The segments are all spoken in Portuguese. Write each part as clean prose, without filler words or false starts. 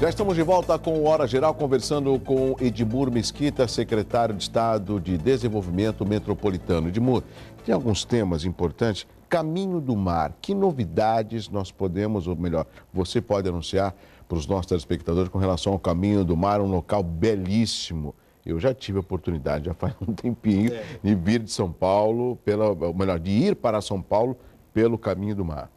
Já estamos de volta com o Hora Geral, conversando com Edmur Mesquita, secretário de Estado de Desenvolvimento Metropolitano. Edmur, tem alguns temas importantes. Caminho do Mar, que novidades nós podemos, ou melhor, você pode anunciar para os nossos telespectadores com relação ao Caminho do Mar, um local belíssimo. Eu já tive a oportunidade, já faz um tempinho, de vir de São Paulo, ou melhor, de ir para São Paulo pelo Caminho do Mar.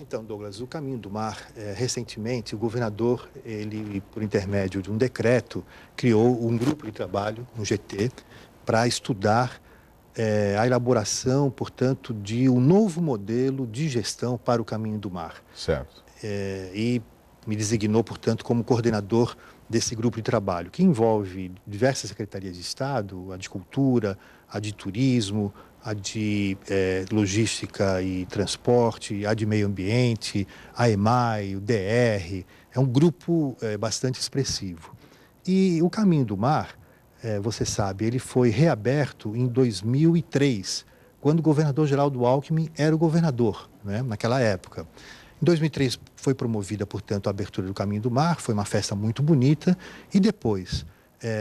Então, Douglas, o Caminho do Mar, recentemente, o governador, ele, por intermédio de um decreto, criou um grupo de trabalho, um GT, para estudar a elaboração, portanto, de um novo modelo de gestão para o Caminho do Mar. Certo. E me designou, portanto, como coordenador desse grupo de trabalho, que envolve diversas secretarias de Estado, a de Cultura, a de Turismo, a de Logística e Transporte, a de Meio Ambiente, a EMAI, o DR. É um grupo bastante expressivo. E o Caminho do Mar, você sabe, ele foi reaberto em 2003, quando o governador Geraldo Alckmin era o governador, né, naquela época. Em 2003 foi promovida, portanto, a abertura do Caminho do Mar, foi uma festa muito bonita. E depois,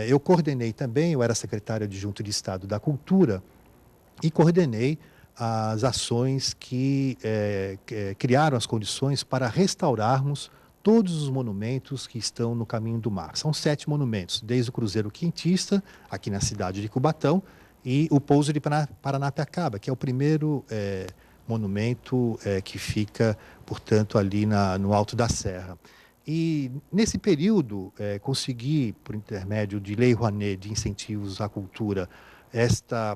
eu coordenei também, eu era secretário adjunto de Estado da Cultura, e coordenei as ações que criaram as condições para restaurarmos todos os monumentos que estão no Caminho do Mar. São 7 monumentos, desde o Cruzeiro Quintista, aqui na cidade de Cubatão, e o Pouso de Paranapiacaba, que é o primeiro monumento que fica, portanto, ali no Alto da Serra. E, nesse período, consegui, por intermédio de Lei Rouanet de Incentivos à Cultura, esta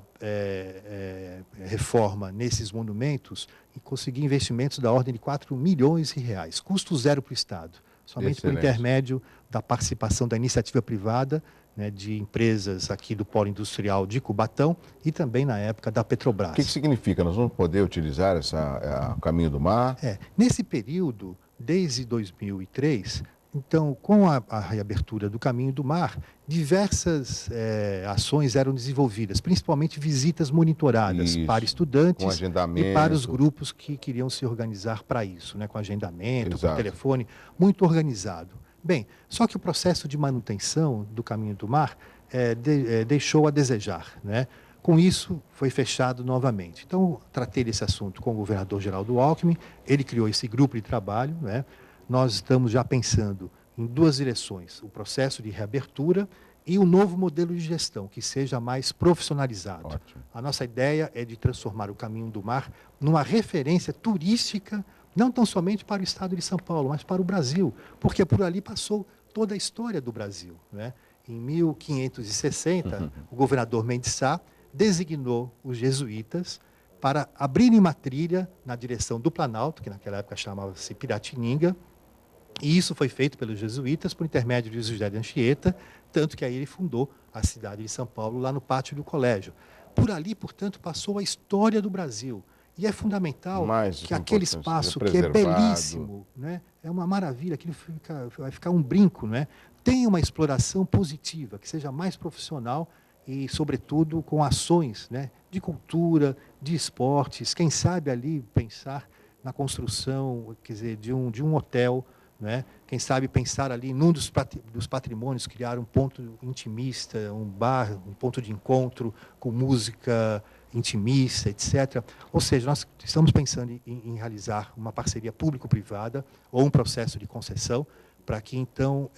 reforma nesses monumentos e conseguir investimentos da ordem de R$ 4 milhões, custo zero para o Estado, somente por intermédio da participação da iniciativa privada, né, de empresas aqui do Polo Industrial de Cubatão e também, na época, da Petrobras. O que significa? Nós vamos poder utilizar o Caminho do Mar? Nesse período, desde 2003... Então, com a reabertura do Caminho do Mar, diversas ações eram desenvolvidas, principalmente visitas monitoradas para estudantes e para os grupos que queriam se organizar para isso, né, com agendamento, com telefone, muito organizado. Bem, só que o processo de manutenção do Caminho do Mar deixou a desejar, né? Com isso, foi fechado novamente. Então, tratei desse assunto com o governador Geraldo Alckmin, ele criou esse grupo de trabalho, né? Nós estamos já pensando em 2 direções, o processo de reabertura e o novo modelo de gestão, que seja mais profissionalizado. Ótimo. A nossa ideia é de transformar o Caminho do Mar numa referência turística, não tão somente para o estado de São Paulo, mas para o Brasil, porque por ali passou toda a história do Brasil, né? Em 1560, o governador Mendes Sá designou os jesuítas para abrirem uma trilha na direção do Planalto, que naquela época chamava-se Piratininga, e isso foi feito pelos jesuítas por intermédio de José de Anchieta, tanto que aí ele fundou a cidade de São Paulo, lá no pátio do colégio. Por ali, portanto, passou a história do Brasil. E é fundamental que aquele espaço, que é belíssimo, né, é uma maravilha, aquilo vai ficar um brinco, né, tenha uma exploração positiva, que seja mais profissional e, sobretudo, com ações, né, de cultura, de esportes, quem sabe ali pensar na construção, quer dizer, de um hotel, né? Quem sabe pensar ali num dos patrimônios, criar um ponto intimista, um bar, um ponto de encontro com música intimista, etc. Ou seja, nós estamos pensando em realizar uma parceria público-privada ou um processo de concessão para que, então,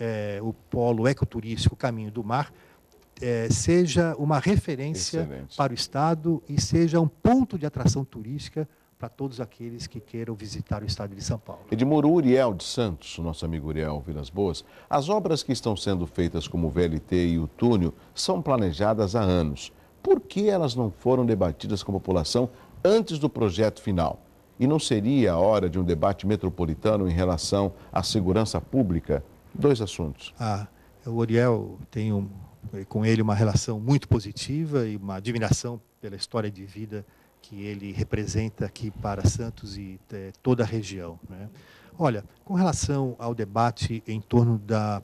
o polo ecoturístico Caminho do Mar seja uma referência para o Estado e seja um ponto de atração turística para todos aqueles que queiram visitar o estado de São Paulo. Edmur, Uriel de Santos, o nosso amigo Uriel Vilas Boas, as obras que estão sendo feitas como o VLT e o túnel são planejadas há anos. Por que elas não foram debatidas com a população antes do projeto final? E não seria a hora de um debate metropolitano em relação à segurança pública? 2 assuntos. O Uriel tem com ele uma relação muito positiva e uma admiração pela história de vida que ele representa aqui para Santos e toda a região, né? Olha, com relação ao debate em torno da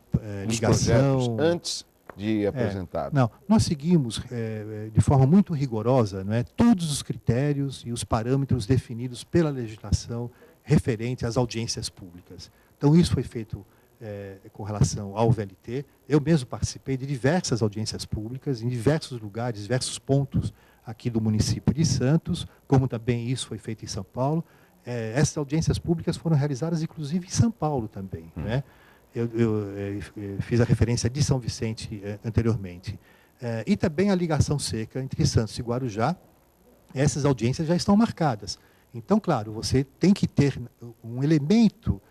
ligação... antes de apresentado. Não, nós seguimos de forma muito rigorosa, não é, todos os critérios e os parâmetros definidos pela legislação referente às audiências públicas. Então, isso foi feito com relação ao VLT. Eu mesmo participei de diversas audiências públicas, em diversos lugares, diversos pontos aqui do município de Santos, como também isso foi feito em São Paulo. Essas audiências públicas foram realizadas, inclusive, em São Paulo também, né? Eu fiz a referência de São Vicente anteriormente. E também a ligação seca entre Santos e Guarujá, essas audiências já estão marcadas. Então, claro, você tem que ter um elemento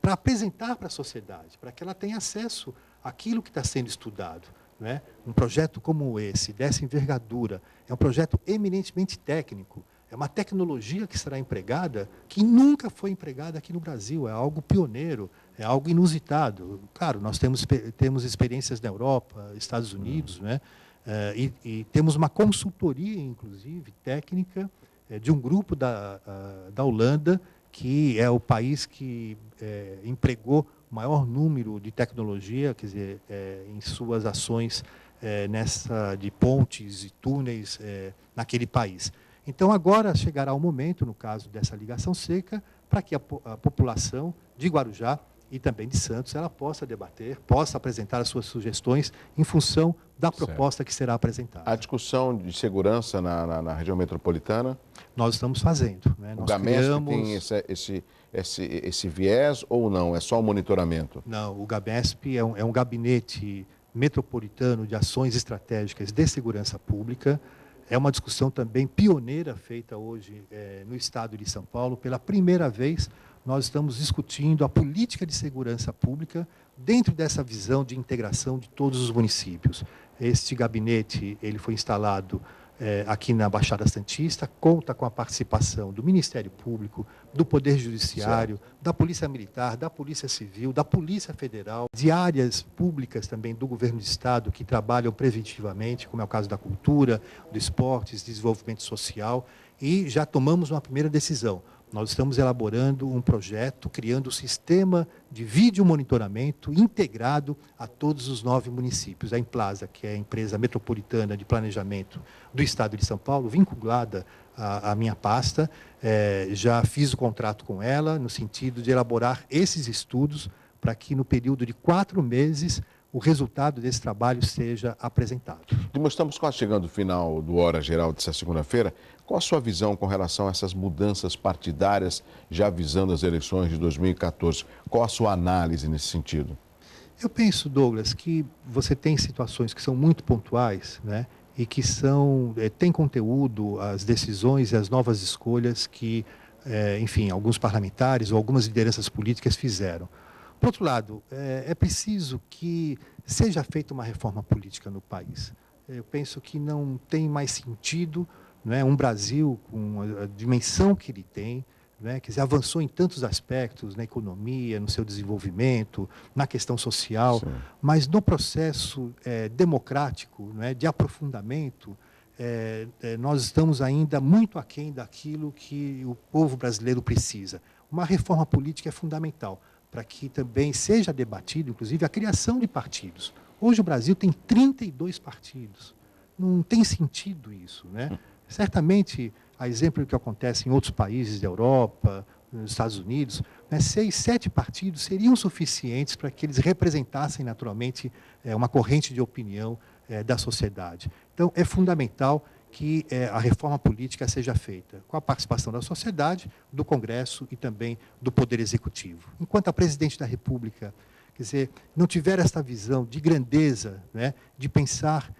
para apresentar para a sociedade, para que ela tenha acesso àquilo que está sendo estudado. Né? Um projeto como esse, dessa envergadura, é um projeto eminentemente técnico, é uma tecnologia que será empregada que nunca foi empregada aqui no Brasil, é algo pioneiro, é algo inusitado. Claro, nós temos experiências na Europa, Estados Unidos, né? E temos uma consultoria, inclusive, técnica, de um grupo da Holanda, que é o país que empregou o maior número de tecnologia, quer dizer, em suas ações de pontes e túneis naquele país. Então, agora chegará o momento, no caso dessa ligação seca, para que a população de Guarujá e também de Santos, ela possa debater, possa apresentar as suas sugestões em função da proposta que será apresentada. A discussão de segurança na região metropolitana? Nós estamos fazendo. Né? O GAMESP tem esse viés ou não? É só o monitoramento? Não, o GAMESP é um gabinete metropolitano de ações estratégicas de segurança pública. É uma discussão também pioneira feita hoje no estado de São Paulo. Pela primeira vez, nós estamos discutindo a política de segurança pública dentro dessa visão de integração de todos os municípios. Este gabinete ele foi instalado aqui na Baixada Santista, conta com a participação do Ministério Público, do Poder Judiciário, da Polícia Militar, da Polícia Civil, da Polícia Federal, de áreas públicas também do Governo do Estado que trabalham preventivamente, como é o caso da cultura, do esportes, desenvolvimento social, e já tomamos uma primeira decisão. Nós estamos elaborando um projeto, criando um sistema de vídeo monitoramento integrado a todos os 9 municípios. A Implaza, que é a empresa metropolitana de planejamento do Estado de São Paulo, vinculada à minha pasta, já fiz o contrato com ela, no sentido de elaborar esses estudos para que, no período de 4 meses, o resultado desse trabalho seja apresentado. Estamos quase chegando ao final do Hora Geral dessa segunda-feira. Qual a sua visão com relação a essas mudanças partidárias já visando as eleições de 2014? Qual a sua análise nesse sentido? Eu penso, Douglas, que você tem situações que são muito pontuais, né? E que têm conteúdo, as decisões e as novas escolhas que, enfim, alguns parlamentares ou algumas lideranças políticas fizeram. Por outro lado, é preciso que seja feita uma reforma política no país. Eu penso que não tem mais sentido, né, um Brasil com a dimensão que ele tem, né, quer dizer, avançou em tantos aspectos, na economia, no seu desenvolvimento, na questão social, sim, mas no processo democrático, né, de aprofundamento, nós estamos ainda muito aquém daquilo que o povo brasileiro precisa. Uma reforma política é fundamental, para que também seja debatido, inclusive, a criação de partidos. Hoje o Brasil tem 32 partidos. Não tem sentido isso, né? Certamente, a exemplo do que acontece em outros países da Europa, nos Estados Unidos, 6, 7 partidos seriam suficientes para que eles representassem naturalmente uma corrente de opinião da sociedade. Então, é fundamental que a reforma política seja feita com a participação da sociedade, do Congresso e também do Poder Executivo. Enquanto a presidente da República, quer dizer, não tiver esta visão de grandeza, né, de pensar,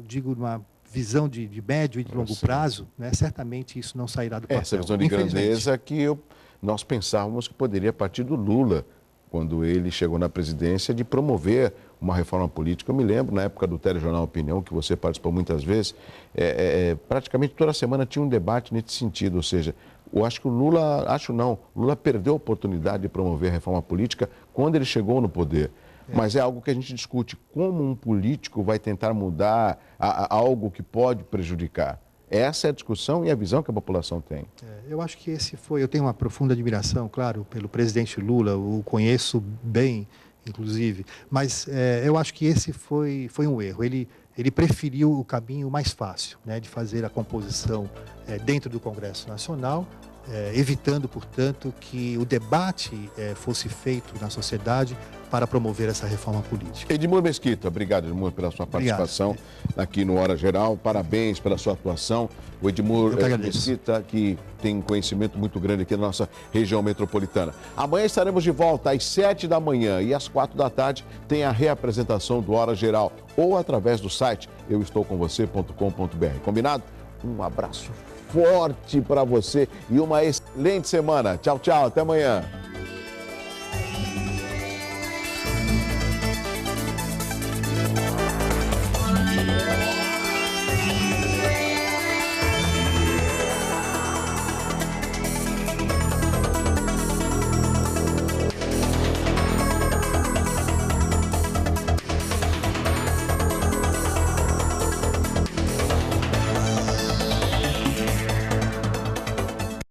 digo, numa visão de médio e de longo prazo, né, certamente isso não sairá do papel. Essa visão de grandeza que nós pensávamos que poderia partir do Lula, quando ele chegou na presidência, de promover uma reforma política. Eu me lembro, na época do Telejornal Opinião, que você participou muitas vezes, praticamente toda semana tinha um debate nesse sentido, ou seja, eu acho que o Lula, Lula perdeu a oportunidade de promover a reforma política quando ele chegou no poder. Mas é algo que a gente discute, como um político vai tentar mudar algo que pode prejudicar. Essa é a discussão e a visão que a população tem. Eu acho que eu tenho uma profunda admiração, claro, pelo presidente Lula, o conheço bem, inclusive, mas eu acho que esse foi um erro. Ele preferiu o caminho mais fácil, né, de fazer a composição dentro do Congresso Nacional, evitando, portanto, que o debate fosse feito na sociedade para promover essa reforma política. Edmur Mesquita, obrigado, Edmur, pela sua participação aqui no Hora Geral. Parabéns pela sua atuação. O Edmur Mesquita, que tem um conhecimento muito grande aqui na nossa região metropolitana. Amanhã estaremos de volta às 7 da manhã e às 4 da tarde tem a reapresentação do Hora Geral ou através do site euestoucomvocê.com.br. Combinado? Um abraço forte para você e uma excelente semana. Tchau, tchau. Até amanhã.